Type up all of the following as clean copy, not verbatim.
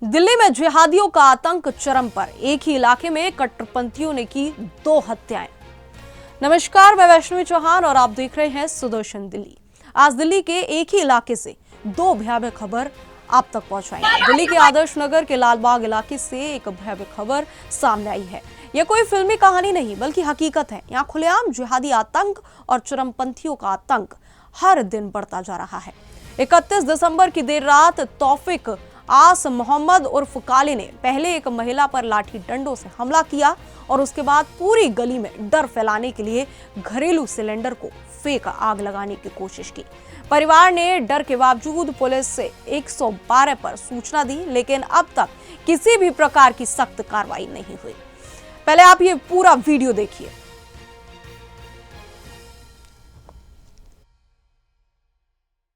दिल्ली में जिहादियों का आतंक चरम पर। एक ही इलाके में कट्टरपंथियों ने की 2 हत्याएं। नमस्कार, मैं वैष्णवी चौहान और आप देख रहे हैं सुदर्शन दिल्ली। आज दिल्ली के एक ही इलाके से 2 भयावह खबर आप तक पहुंचाएंगे। दिल्ली के आदर्श नगर के लालबाग इलाके से एक भयावह खबर सामने आई है। यह कोई फिल्मी कहानी नहीं बल्कि हकीकत है। यहाँ खुलेआम जिहादी आतंक और चरमपंथियों का आतंक हर दिन बढ़ता जा रहा है। 31 दिसंबर की देर रात तौफिक आस मोहम्मद उर्फ काले ने पहले एक महिला पर लाठी डंडों से हमला किया और उसके बाद पूरी गली में डर फैलाने के लिए घरेलू सिलेंडर को फेंक आग लगाने की कोशिश की। परिवार ने डर के बावजूद पुलिस से 112 पर सूचना दी, लेकिन अब तक किसी भी प्रकार की सख्त कार्रवाई नहीं हुई। पहले आप ये पूरा वीडियो देखिए।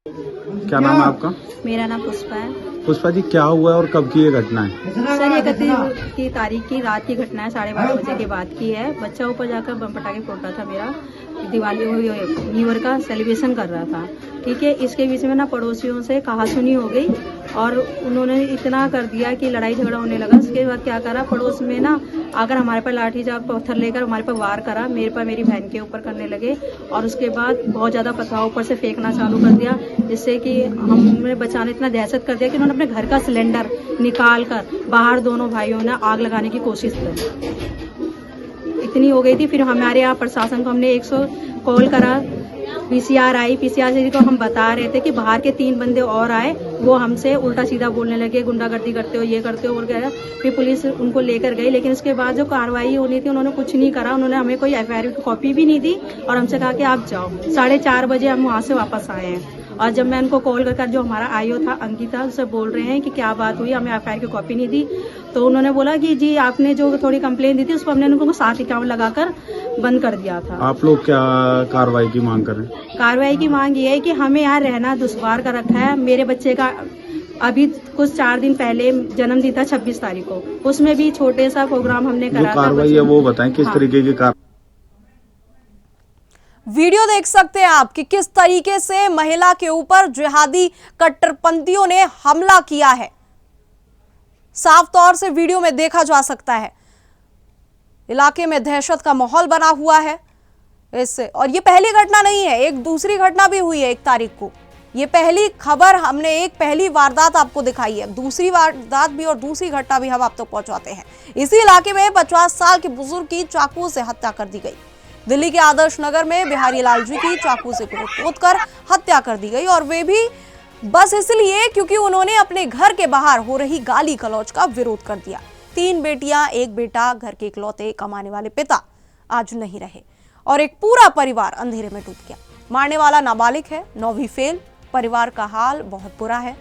क्या नाम है आपका? मेरा नाम पुष्पा है। पुष्पा जी, क्या हुआ है और कब की ये घटना है? सर, 31 की तारीख की रात की घटना है। 12:30 बजे के बाद की है। बच्चा ऊपर जाकर बम पटाखे फोड़ रहा था। मेरा दिवाली न्यू ईयर का सेलिब्रेशन कर रहा था। ठीक है, इसके बीच में ना पड़ोसियों से कहासुनी हो गई और उन्होंने इतना कर दिया कि लड़ाई झगड़ा होने लगा। उसके बाद क्या करा, पड़ोस में ना आकर हमारे पर लाठी चाक पत्थर लेकर हमारे पर वार करा। मेरे पर मेरी बहन के ऊपर करने लगे और उसके बाद बहुत ज्यादा पथराव ऊपर से फेंकना चालू कर दिया, जिससे कि हमें बचाने इतना दहशत कर दिया कि उन्होंने अपने घर का सिलेंडर निकाल कर बाहर दोनों भाइयों ने आग लगाने की कोशिश की। इतनी हो गई थी। फिर हमारे यहाँ प्रशासन को हमने 100 कॉल करा। पीसीआर आई। पीसीआर जी को हम बता रहे थे कि बाहर के 3 बंदे और आए, वो हमसे उल्टा सीधा बोलने लगे, गुंडागर्दी करते हो, ये करते हो और क्या। फिर पुलिस उनको लेकर गई, लेकिन उसके बाद जो कार्रवाई होनी थी उन्होंने कुछ नहीं करा। उन्होंने हमें कोई एफआईआर की कॉपी भी नहीं दी और हमसे कहा कि आप जाओ। 4:30 बजे हम वहाँ से वापस आए हैं और जब मैं उनको कॉल कर जो हमारा आईओ था अंकिता, उससे बोल रहे हैं कि क्या बात हुई, हमें एफआईआर की कॉपी नहीं दी। तो उन्होंने बोला कि जी आपने जो थोड़ी कंप्लेन दी थी उसको हमने उनको 7 अकाउंट लगाकर बंद कर दिया था। आप लोग क्या कार्रवाई की मांग कर रहे हैं? कार्रवाई की मांग ये है कि हमें यहाँ रहना दुश्वार कर रखा है। मेरे बच्चे का अभी कुछ 4 दिन पहले जन्मदिन था 26 तारीख को, उसमें भी छोटे सा प्रोग्राम हमने करा था। कार्रवाई है वो बताएं, किस तरीके की कार्रवाई? वीडियो देख सकते हैं आप कि किस तरीके से महिला के ऊपर जिहादी कट्टरपंथियों ने हमला किया है। साफ तौर से वीडियो में देखा जा सकता है। इलाके में दहशत का माहौल बना हुआ है इससे। और ये पहली घटना नहीं है, एक दूसरी घटना भी हुई है 1 तारीख को। ये पहली खबर हमने, एक पहली वारदात आपको दिखाई है। दूसरी वारदात भी और दूसरी घटना भी हम आप तक पहुंचाते हैं। इसी इलाके में 50 साल के बुजुर्ग की चाकू से हत्या कर दी गई। दिल्ली के आदर्श नगर में बिहारी लाल जी की चाकू से कूदकर हत्या कर दी गई, और वे भी बस इसलिए क्योंकि उन्होंने अपने घर के बाहर हो रही गाली गलौज का विरोध कर दिया। 3 बेटियां, 1 बेटा, घर के इकलौते कमाने वाले पिता आज नहीं रहे और एक पूरा परिवार अंधेरे में डूब गया। मारने वाला नाबालिग है, 9वीं फेल। परिवार का हाल बहुत बुरा है।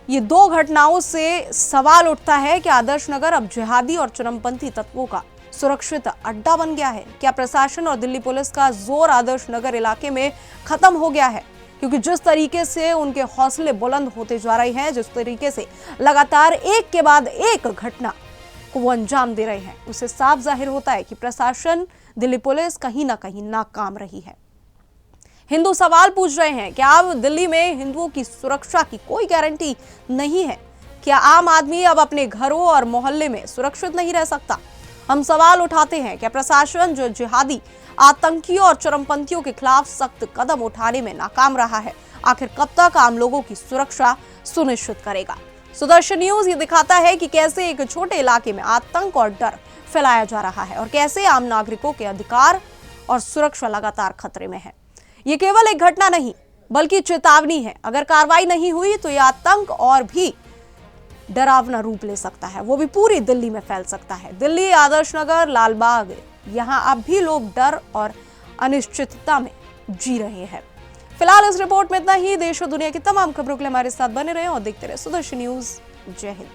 ये 2 घटनाओं से सवाल उठता है कि आदर्श नगर अब जिहादी और चरमपंथी तत्वों का सुरक्षित अड्डा बन गया है। क्या प्रशासन और दिल्ली पुलिस का जोर आदर्श नगर इलाके में खत्म हो गया है? क्योंकि जिस तरीके से उनके हौसले बुलंद होते जा रहे हैं, जिस तरीके से लगातार एक के बाद एक घटना को वो अंजाम दे रहे हैं, उससे साफ जाहिर होता है कि प्रशासन, दिल्ली पुलिस कहीं ना कहीं नाकाम रही है। हिंदू सवाल पूछ रहे हैं, क्या अब दिल्ली में हिंदुओं की सुरक्षा की कोई गारंटी नहीं है? क्या आम आदमी अब अपने घरों और मोहल्ले में सुरक्षित नहीं रह सकता? हम सवाल उठाते हैं, क्या प्रशासन जो जिहादी आतंकियों और चरमपंथियों के खिलाफ सख्त कदम उठाने में नाकाम रहा है, आखिर कब तक आम लोगों की सुरक्षा सुनिश्चित करेगा? सुदर्शन न्यूज ये दिखाता है कि कैसे एक छोटे इलाके में आतंक और डर फैलाया जा रहा है और कैसे आम नागरिकों के अधिकार और सुरक्षा लगातार खतरे में है। ये केवल एक घटना नहीं बल्कि चेतावनी है। अगर कार्रवाई नहीं हुई तो यह आतंक और भी डरावना रूप ले सकता है, वो भी पूरी दिल्ली में फैल सकता है। दिल्ली, आदर्श नगर, लालबाग, यहां अब भी लोग डर और अनिश्चितता में जी रहे हैं। फिलहाल इस रिपोर्ट में इतना ही। देश और दुनिया की तमाम खबरों के लिए हमारे साथ बने रहें और देखते रहे सुदर्शन न्यूज। जय हिंद।